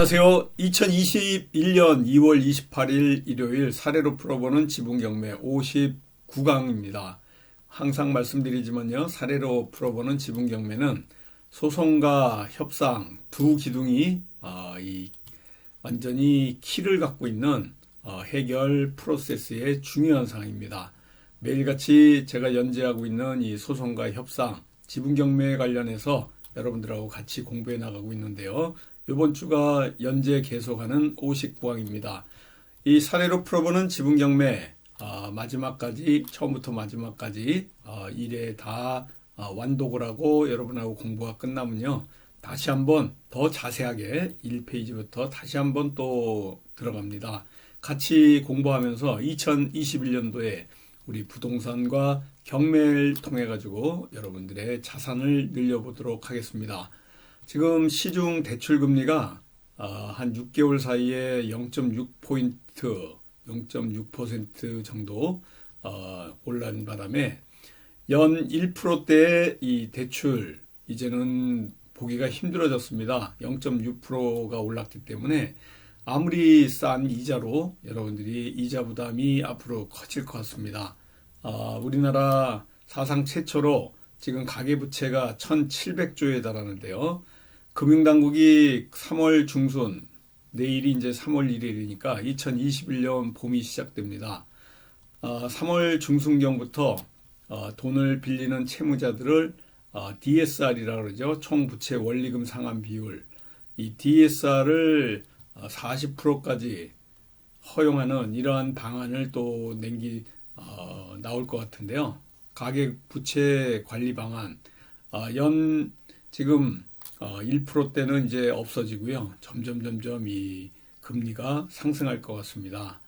안녕하세요. 2021년 2월 28일 일요일 사례로 풀어보는 지분경매 59강입니다. 항상 말씀드리지만요. 사례로 풀어보는 지분경매는 소송과 협상 두 기둥이 완전히 키를 갖고 있는 해결 프로세스의 중요한 사항입니다. 매일같이 제가 연재하고 있는 이 소송과 협상, 지분경매에 관련해서 여러분들하고 같이 공부해 나가고 있는데요. 이번 주가 연재 계속하는 59강입니다. 이 사례로 풀어보는 지분경매 마지막까지 처음부터 마지막까지 1회 다 완독을 하고 여러분하고 공부가 끝나면요. 다시 한번 더 자세하게 1페이지부터 다시 한번 또 들어갑니다. 같이 공부하면서 2021년도에 우리 부동산과 경매를 통해 가지고 여러분들의 자산을 늘려보도록 하겠습니다. 지금 시중 대출 금리가 한 6개월 사이에 0.6포인트, 0.6% 정도 올라온 바람에 연 1%대의 이 대출 이제는 보기가 힘들어졌습니다. 0.6%가 올랐기 때문에 아무리 싼 이자로 여러분들이 이자 부담이 앞으로 커질 것 같습니다. 우리나라 사상 최초로 지금 가계부채가 1,700조에 달하는데요. 금융당국이 3월 중순, 내일이 이제 3월 1일이니까 2021년 봄이 시작됩니다. 3월 중순경부터 돈을 빌리는 채무자들을 DSR이라고 그러죠. 총부채 원리금 상환 비율. 이 DSR을 40%까지 허용하는 이러한 방안을 또 나올 것 같은데요. 가계부채 관리 방안. 지금 1%대는 이제 없어지고요. 점점 이 금리가 상승할 것 같습니다.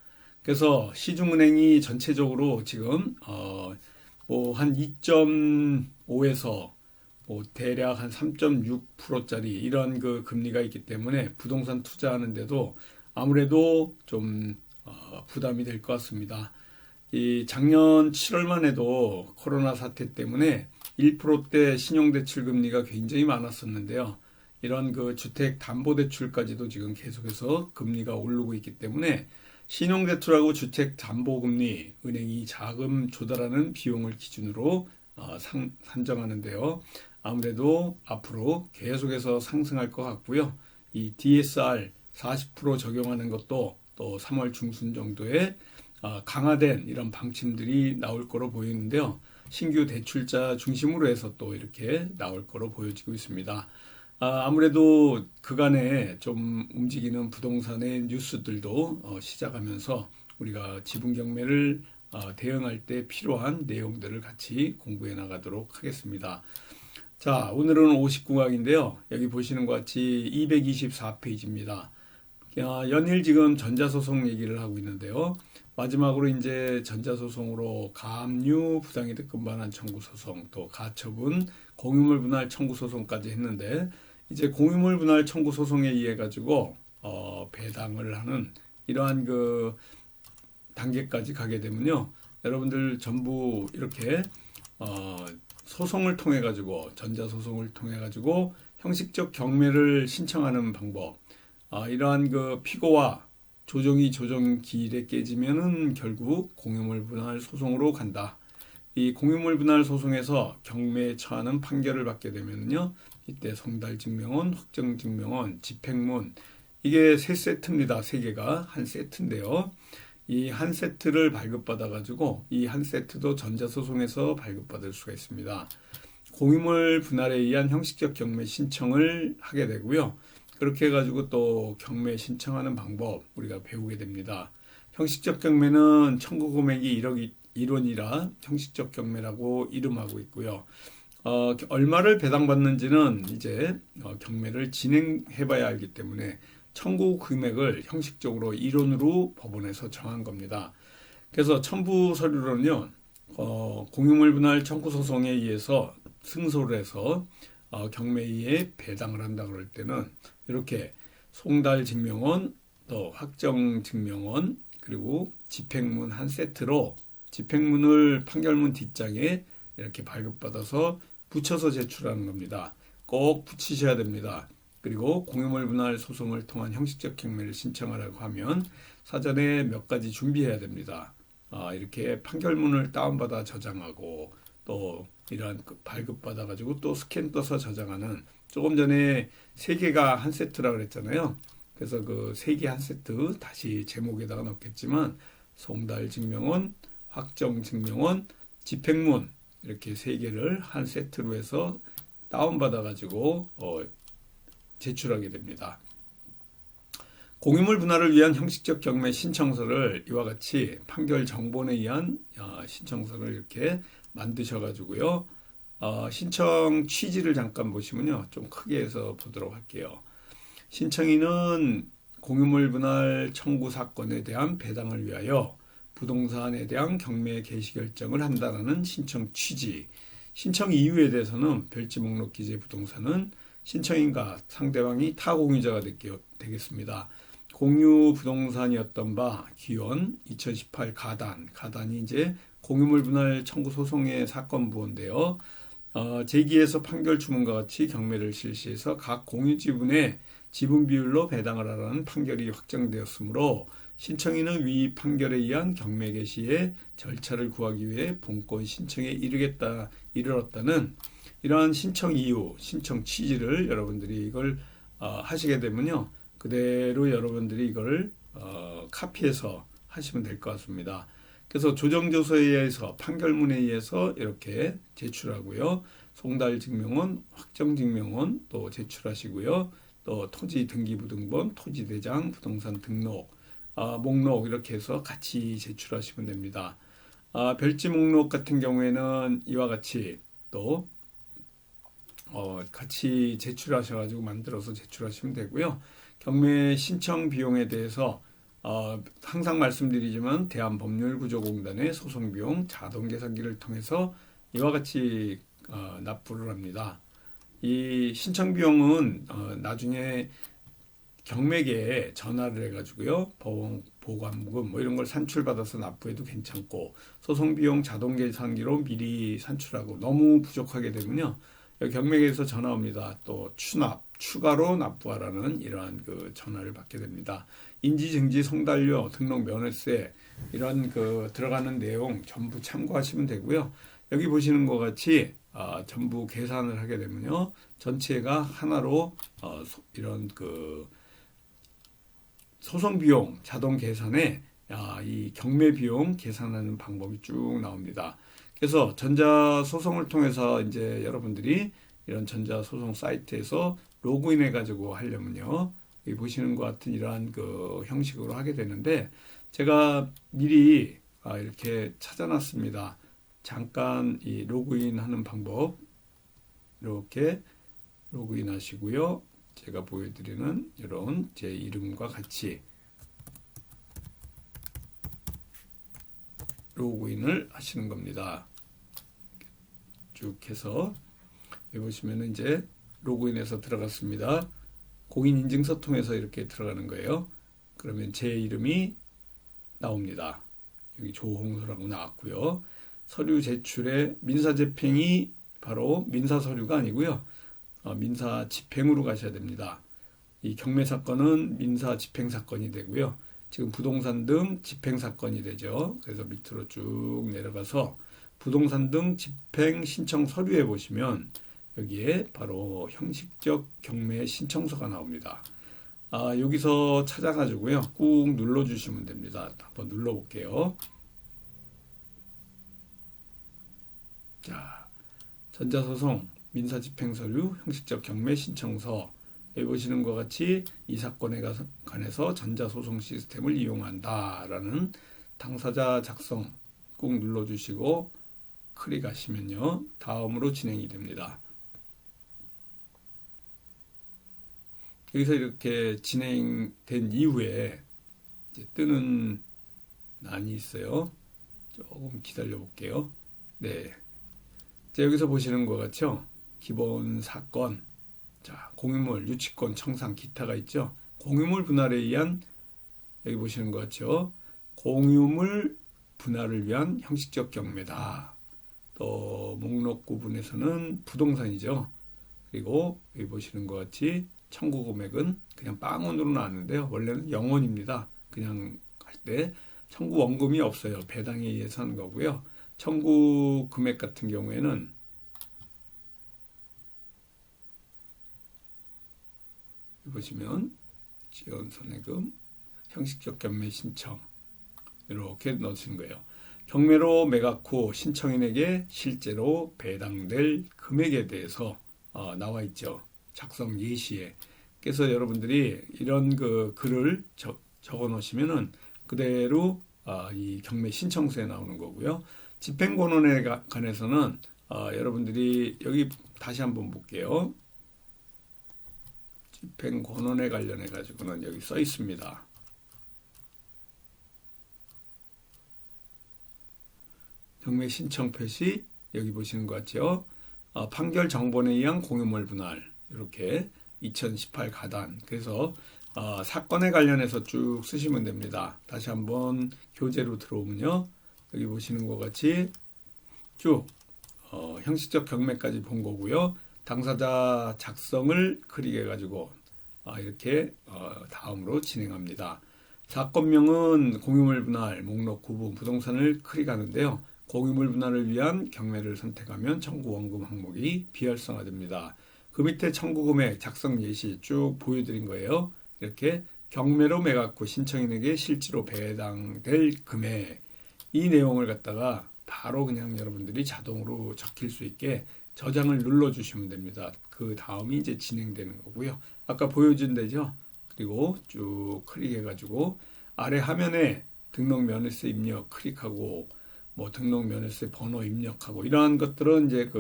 그래서 시중은행이 전체적으로 지금 한 2.5에서 대략 한 3.6%짜리 이런 그 금리가 있기 때문에 부동산 투자하는데도 아무래도 좀 부담이 될 것 같습니다. 이 작년 7월만 해도 코로나 사태 때문에 1%대 신용대출 금리가 굉장히 많았었는데요. 이런 그 주택담보대출까지도 지금 계속해서 금리가 오르고 있기 때문에 신용대출하고 주택담보금리, 은행이 자금 조달하는 비용을 기준으로 산정하는데요. 아무래도 앞으로 계속해서 상승할 것 같고요. 이 DSR 40% 적용하는 것도 또 3월 중순 정도에 강화된 이런 방침들이 나올 거로 보이는데요. 신규 대출자 중심으로 해서 또 이렇게 나올 거로 보여지고 있습니다. 아무래도 그간에 좀 움직이는 부동산의 뉴스들도 시작하면서 우리가 지분 경매를 대응할 때 필요한 내용들을 같이 공부해 나가도록 하겠습니다. 자, 오늘은 59강인데요. 여기 보시는 것 같이 224페이지입니다. 연일 지금 전자소송 얘기를 하고 있는데요. 마지막으로 이제 전자소송으로 가압류 부당이득 금반환 청구 소송, 또 가처분, 공유물 분할 청구 소송까지 했는데 이제 공유물 분할 청구 소송에 의해 가지고 배당을 하는 이러한 그 단계까지 가게 되면요. 여러분들 전부 이렇게 소송을 통해 가지고 전자소송을 통해 가지고 형식적 경매를 신청하는 방법, 이러한 그 피고와 조정 기일에 깨지면은 결국 공유물 분할 소송으로 간다. 이 공유물 분할 소송에서 경매에 처하는 판결을 받게 되면요. 이때 송달증명원, 확정증명원, 집행문 이게 세 세트입니다. 세 개가 한 세트인데요. 이 한 세트를 발급받아 가지고 이 한 세트도 전자소송에서 발급받을 수가 있습니다. 공유물 분할에 의한 형식적 경매 신청을 하게 되고요. 그렇게 해가지고 또 경매 신청하는 방법 우리가 배우게 됩니다. 형식적 경매는 청구 금액이 1억 1원이라 형식적 경매라고 이름하고 있고요. 얼마를 배당받는지는 이제 경매를 진행해봐야 알기 때문에 청구 금액을 형식적으로 1원으로 법원에서 정한 겁니다. 그래서 첨부 서류로는요. 공유물 분할 청구 소송에 의해서 승소를 해서 경매에 배당을 한다 그럴 때는 이렇게 송달증명원, 또 확정증명원, 그리고 집행문 한 세트로 집행문을 판결문 뒷장에 이렇게 발급받아서 붙여서 제출하는 겁니다. 꼭 붙이셔야 됩니다. 그리고 공유물 분할 소송을 통한 형식적 경매를 신청하라고 하면 사전에 몇 가지 준비해야 됩니다. 이렇게 판결문을 다운받아 저장하고 또 이러한 발급받아가지고 또 스캔 떠서 저장하는 조금 전에 세 개가 한 세트라 그랬잖아요. 그래서 그 세 개 한 세트 다시 제목에다가 넣겠지만 송달 증명원, 확정 증명원, 집행문 이렇게 세 개를 한 세트로 해서 다운받아가지고 제출하게 됩니다. 공유물 분할을 위한 형식적 경매 신청서를 이와 같이 판결 정본에 의한 신청서를 이렇게 만드셔가지고요. 신청 취지를 잠깐 보시면요. 좀 크게 해서 보도록 할게요. 신청인은 공유물 분할 청구 사건에 대한 배당을 위하여 부동산에 대한 경매 개시 결정을 한다는 신청 취지. 신청 이유에 대해서는 별지 목록 기재 부동산은 신청인과 상대방이 타공유자가 되겠습니다. 공유 부동산이었던 바 기원 2018 가단이 이제 공유물 분할 청구 소송의 사건 부호인데요. 제기에서 판결 주문과 같이 경매를 실시해서 각 공유 지분의 지분 비율로 배당을 하라는 판결이 확정되었으므로 신청인은 위 판결에 의한 경매 개시의 절차를 구하기 위해 본건 신청에 이르렀다는 이러한 신청 이유, 신청 취지를 여러분들이 이걸 하시게 되면요. 그대로 여러분들이 이걸 카피해서 하시면 될 것 같습니다. 그래서 조정조서에 의해서 판결문에 의해서 이렇게 제출하고요. 송달증명원, 확정증명원 또 제출하시고요. 또 토지등기부등본, 토지대장, 부동산 등록, 목록 이렇게 해서 같이 제출하시면 됩니다. 별지 목록 같은 경우에는 이와 같이 또 같이 제출하셔가지고 만들어서 제출하시면 되고요. 경매 신청 비용에 대해서 항상 말씀드리지만 대한법률구조공단의 소송비용 자동계산기를 통해서 이와 같이 납부를 합니다. 이 신청 비용은 나중에 경매계에 전화를 해가지고요. 보관금 뭐 이런 걸 산출받아서 납부해도 괜찮고 소송비용 자동계산기로 미리 산출하고 너무 부족하게 되면요. 경매계에서 전화 옵니다. 또 추가로 납부하라는 이러한 그 전화를 받게 됩니다. 인지증지 송달료, 등록 면허세 이런 그 들어가는 내용 전부 참고하시면 되고요. 여기 보시는 것 같이 전부 계산을 하게 되면요. 전체가 하나로 이런 그 소송 비용 자동 계산에 이 경매 비용 계산하는 방법이 쭉 나옵니다. 그래서 전자소송을 통해서 이제 여러분들이 이런 전자소송 사이트에서 로그인해 가지고 하려면요. 여기 보시는 것 같은 이러한 그 형식으로 하게 되는데 제가 미리 이렇게 찾아놨습니다. 잠깐 이 로그인 하는 방법 이렇게 로그인 하시고요. 제가 보여드리는 이런 제 이름과 같이 로그인을 하시는 겁니다. 쭉 해서 여기 보시면 이제 로그인해서 들어갔습니다. 공인인증서 통해서 이렇게 들어가는 거예요. 그러면 제 이름이 나옵니다. 여기 조홍소라고 나왔고요. 서류 제출에 민사집행이 바로 민사서류가 아니고요. 민사집행으로 가셔야 됩니다. 이 경매사건은 민사집행사건이 되고요. 지금 부동산 등 집행사건이 되죠. 그래서 밑으로 쭉 내려가서 부동산 등 집행 신청 서류에 보시면 여기에 바로 형식적 경매 신청서가 나옵니다. 여기서 찾아가지고요. 꾹 눌러주시면 됩니다. 한번 눌러볼게요. 자, 전자소송, 민사집행서류, 형식적 경매 신청서 여기 보시는 것 같이 이 사건에 관해서 전자소송 시스템을 이용한다라는 당사자 작성 꾹 눌러주시고 클릭하시면요. 다음으로 진행이 됩니다. 여기서 이렇게 진행된 이후에 이제 뜨는 난이 있어요. 조금 기다려 볼게요. 네. 자, 여기서 보시는 것 같죠? 기본 사건, 자, 공유물, 유치권, 청산, 기타가 있죠? 공유물 분할에 의한, 여기 보시는 것 같죠? 공유물 분할을 위한 형식적 경매다. 또, 목록 구분에서는 부동산이죠. 그리고 여기 보시는 것 같이 청구 금액은 그냥 빵원으로 나왔는데요. 원래는 0원입니다. 그냥 할 때 청구 원금이 없어요. 배당에 의해서 하는 거고요. 청구 금액 같은 경우에는 보시면 지원 선해금, 형식적 경매 신청 이렇게 넣으시는 거예요. 경매로 매각 후 신청인에게 실제로 배당될 금액에 대해서 나와 있죠. 작성 예시에. 그래서 여러분들이 이런 그 글을 적어 놓으시면은 그대로 이 경매 신청서에 나오는 거고요. 집행권원에 관해서는 여러분들이 여기 다시 한번 볼게요. 집행권원에 관련해 가지고는 여기 써 있습니다. 경매 신청 표시 여기 보시는 것 같죠? 판결 정본에 의한 공유물 분할 이렇게 2018 가단. 그래서 사건에 관련해서 쭉 쓰시면 됩니다. 다시 한번 교재로 들어오면요. 여기 보시는 것 같이 쭉 형식적 경매까지 본 거고요. 당사자 작성을 클릭해 가지고 이렇게 다음으로 진행합니다. 사건명은 공유물 분할, 목록 구분, 부동산을 클릭하는데요. 공유물 분할을 위한 경매를 선택하면 청구 원금 항목이 비활성화됩니다. 그 밑에 청구 금액 작성 예시 쭉 보여드린 거예요. 이렇게 경매로 매각 후 신청인에게 실제로 배당될 금액 이 내용을 갖다가 바로 그냥 여러분들이 자동으로 적힐 수 있게 저장을 눌러주시면 됩니다. 그 다음이 이제 진행되는 거고요. 아까 보여준 데죠. 그리고 쭉 클릭해가지고 아래 화면에 등록 면허세 입력 클릭하고 뭐 등록 면허세 번호 입력하고 이러한 것들은 이제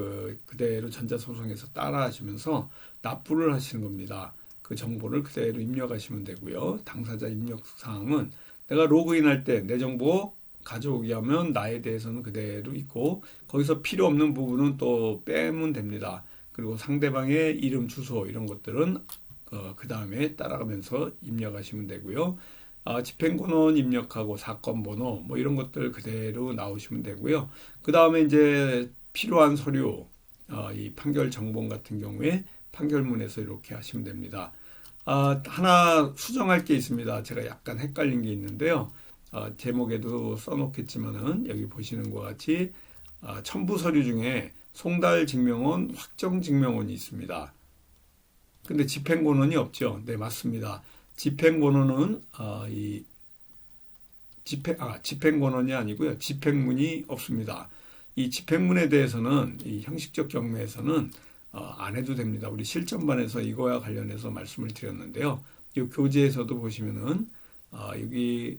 그대로 전자소송에서 따라 하시면서 납부를 하시는 겁니다. 그 정보를 그대로 입력하시면 되고요. 당사자 입력 사항은 내가 로그인할 때 내 정보 가져오게 하면 나에 대해서는 그대로 있고 거기서 필요 없는 부분은 또 빼면 됩니다. 그리고 상대방의 이름, 주소 이런 것들은 그 다음에 따라가면서 입력하시면 되고요. 집행권원 입력하고 사건 번호 뭐 이런 것들 그대로 나오시면 되고요. 그 다음에 이제 필요한 서류, 이 판결 정본 같은 경우에 판결문에서 이렇게 하시면 됩니다. 하나 수정할 게 있습니다. 제가 약간 헷갈린 게 있는데요. 제목에도 써놓겠지만은 여기 보시는 것 같이 첨부 서류 중에 송달 증명원, 확정 증명원이 있습니다. 근데 집행권원이 없죠. 네, 맞습니다. 집행권원은 집행권원이 아니고요. 집행문이 없습니다. 이 집행문에 대해서는 이 형식적 경매에서는 안 해도 됩니다. 우리 실전반에서 이거와 관련해서 말씀을 드렸는데요. 이 교재에서도 보시면은 여기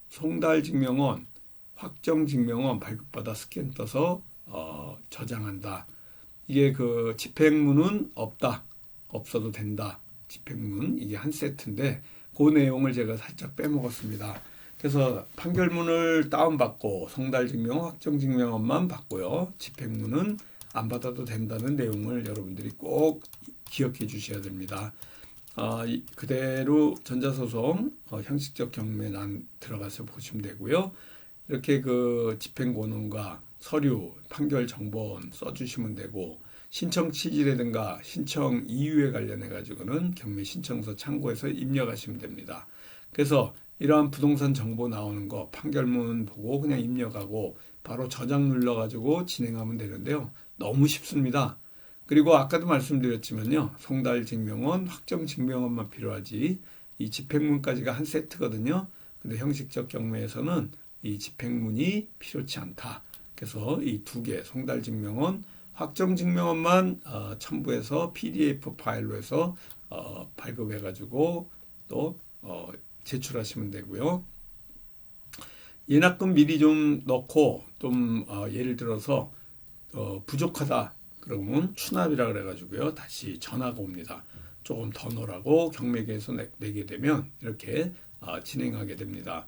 송달증명원, 확정증명원 발급받아 스캔 떠서 저장한다. 이게 그 집행문은 없다. 없어도 된다. 집행문 이게 한 세트인데 그 내용을 제가 살짝 빼먹었습니다. 그래서 판결문을 다운받고 송달증명원, 확정증명원만 받고요. 집행문은 안 받아도 된다는 내용을 여러분들이 꼭 기억해 주셔야 됩니다. 그대로 전자소송 형식적 경매란 들어가서 보시면 되고요. 이렇게 그 집행권원과 서류, 판결 정본 써주시면 되고 신청 취지라든가 신청 이유에 관련해 가지고는 경매 신청서 참고해서 입력하시면 됩니다. 그래서 이러한 부동산 정보 나오는 거 판결문 보고 그냥 입력하고 바로 저장 눌러 가지고 진행하면 되는데요. 너무 쉽습니다. 그리고 아까도 말씀드렸지만요. 송달증명원, 확정증명원만 필요하지 이 집행문까지가 한 세트거든요. 근데 형식적 경매에서는 이 집행문이 필요치 않다. 그래서 이 두 개, 송달증명원, 확정증명원만 첨부해서 PDF 파일로 해서 발급해가지고 또 제출하시면 되고요. 예납금 미리 좀 넣고 좀 예를 들어서 부족하다. 그러면 추납이라 그래가지고요. 다시 전화가 옵니다. 조금 더 넣으라고 경매계에서 내게 되면 이렇게 진행하게 됩니다.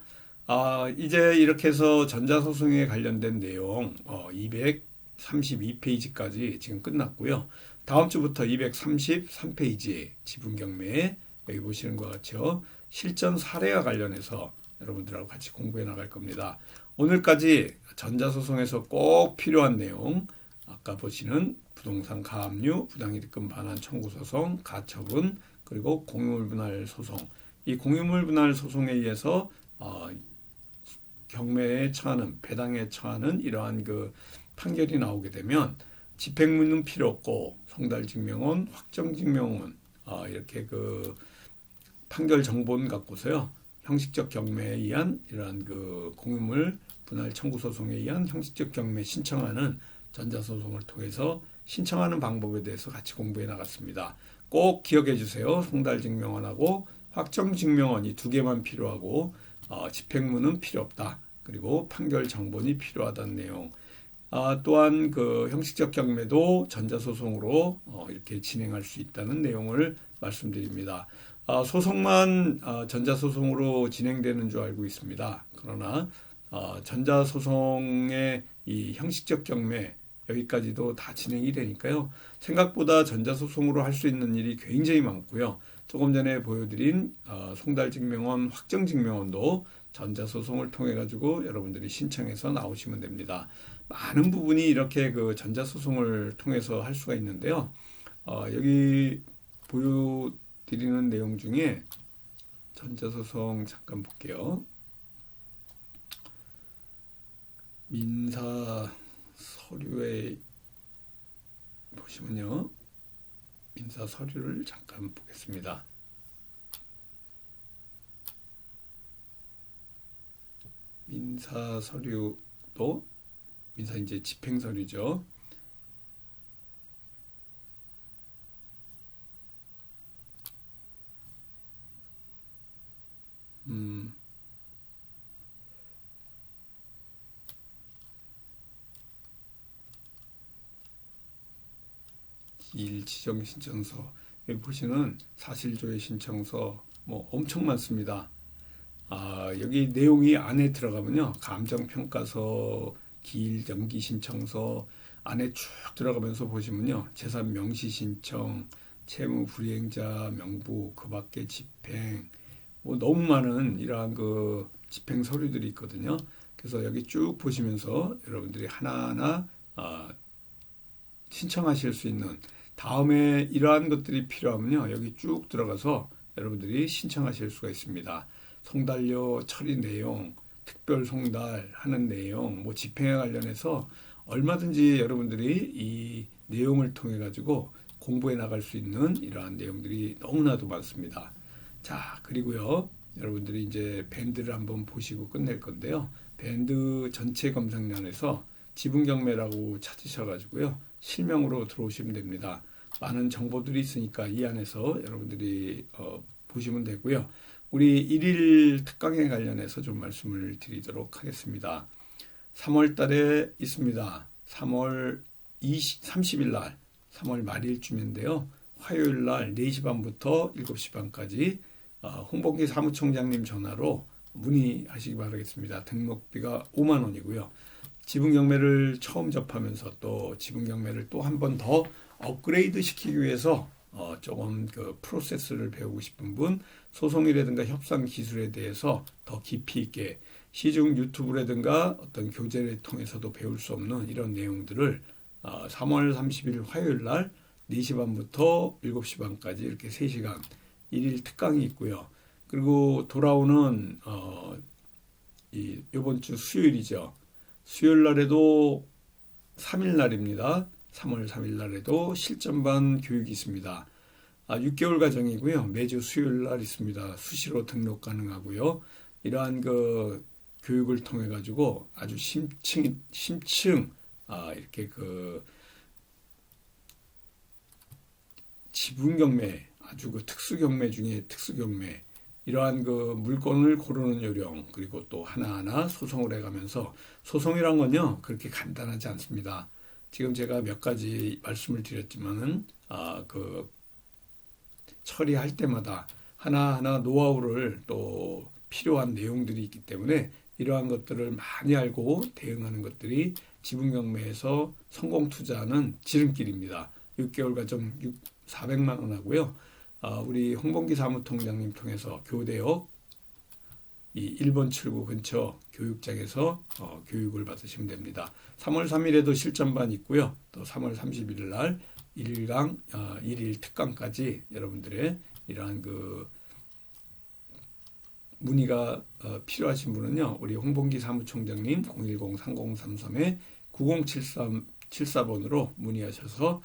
이제 이렇게 해서 전자소송에 관련된 내용 232페이지까지 지금 끝났고요. 다음 주부터 233페이지 지분경매 여기 보시는 것 같죠. 실전 사례와 관련해서 여러분들하고 같이 공부해 나갈 겁니다. 오늘까지 전자소송에서 꼭 필요한 내용 아까 보시는 부동산 가압류, 부당이득금 반환 청구소송, 가처분, 그리고 공유물 분할 소송. 이 공유물 분할 소송에 의해서 경매에 처하는, 배당에 처하는 이러한 그 판결이 나오게 되면 집행문은 필요 없고 송달증명원, 확정증명원 이렇게 그 판결 정보는 갖고서요 형식적 경매에 의한 이러한 그 공유물 분할 청구 소송에 의한 형식적 경매 신청하는 전자소송을 통해서 신청하는 방법에 대해서 같이 공부해 나갔습니다. 꼭 기억해 주세요. 송달증명원하고 확정증명원 이 두 개만 필요하고 집행문은 필요 없다. 그리고 판결 정본이 필요하다는 내용. 또한 그 형식적 경매도 전자소송으로 이렇게 진행할 수 있다는 내용을 말씀드립니다. 소송만 전자소송으로 진행되는 줄 알고 있습니다. 그러나 전자소송의 이 형식적 경매 여기까지도 다 진행이 되니까요. 생각보다 전자소송으로 할 수 있는 일이 굉장히 많고요. 조금 전에 보여드린 송달증명원, 확정증명원도 전자소송을 통해 가지고 여러분들이 신청해서 나오시면 됩니다. 많은 부분이 이렇게 그 전자소송을 통해서 할 수가 있는데요. 여기 보여드리는 내용 중에 전자소송 잠깐 볼게요. 민사 서류에 보시면요. 민사 서류를 잠깐 보겠습니다. 민사 서류도 민사 이제 집행 서류죠. 기일 지정 신청서 여기 보시는 사실조회 신청서 뭐 엄청 많습니다. 여기 내용이 안에 들어가면요. 감정평가서, 기일 정기 신청서 안에 쭉 들어가면서 보시면요. 재산 명시 신청, 채무 불이행자 명부, 그 밖에 집행, 뭐 너무 많은 이러한 그 집행 서류들이 있거든요. 그래서 여기 쭉 보시면서 여러분들이 하나하나 신청하실 수 있는 다음에 이러한 것들이 필요하면요. 여기 쭉 들어가서 여러분들이 신청하실 수가 있습니다. 송달료 처리 내용, 특별 송달하는 내용, 뭐 집행에 관련해서 얼마든지 여러분들이 이 내용을 통해 가지고 공부해 나갈 수 있는 이러한 내용들이 너무나도 많습니다. 자, 그리고요. 여러분들이 이제 밴드를 한번 보시고 끝낼 건데요. 밴드 전체 검색란에서 지분경매라고 찾으셔가지고요. 실명으로 들어오시면 됩니다. 많은 정보들이 있으니까 이 안에서 여러분들이 보시면 되고요. 우리 1일 특강에 관련해서 좀 말씀을 드리도록 하겠습니다. 3월 달에 있습니다. 3월 30일 날, 3월 말일쯤인데요. 화요일 날 4시 반부터 7시 반까지 홍범기 사무총장님 전화로 문의하시기 바라겠습니다. 등록비가 5만 원이고요. 지분경매를 처음 접하면서 또 지분경매를 또 한 번 더 업그레이드 시키기 위해서 조금 그 프로세스를 배우고 싶은 분, 소송이라든가 협상 기술에 대해서 더 깊이 있게 시중 유튜브라든가 어떤 교재를 통해서도 배울 수 없는 이런 내용들을 3월 30일 화요일 날 4시 반부터 7시 반까지 이렇게 3시간 1일 특강이 있고요. 그리고 돌아오는 이번 주 수요일이죠. 수요일 날에도 3일 날입니다. 3월 3일 날에도 실전반 교육이 있습니다. 6개월 과정이고요. 매주 수요일 날 있습니다. 수시로 등록 가능하고요. 이러한 그 교육을 통해 가지고 아주 심층 이렇게 그 지분경매 아주 그 특수경매 중에 특수경매 이러한 그 물건을 고르는 요령 그리고 또 하나하나 소송을 해가면서 소송이란 건요 그렇게 간단하지 않습니다. 지금 제가 몇 가지 말씀을 드렸지만은 그 처리할 때마다 하나하나 노하우를 또 필요한 내용들이 있기 때문에 이러한 것들을 많이 알고 대응하는 것들이 지분경매에서 성공 투자하는 지름길입니다. 6개월 과정 400만 원 하고요. 우리 홍범기 사무총장님 통해서 교대역 이 1번 출구 근처 교육장에서 교육을 받으시면 됩니다. 3월 3일에도 실전반 있고요. 또 3월 31일 날 1일 특강까지 여러분들의 이러한 그 문의가 필요하신 분은요, 우리 홍범기 사무총장님 010-3033-9074번으로 문의하셔서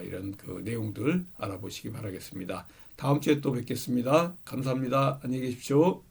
이런 그 내용들 알아보시기 바라겠습니다. 다음 주에 또 뵙겠습니다. 감사합니다. 안녕히 계십시오.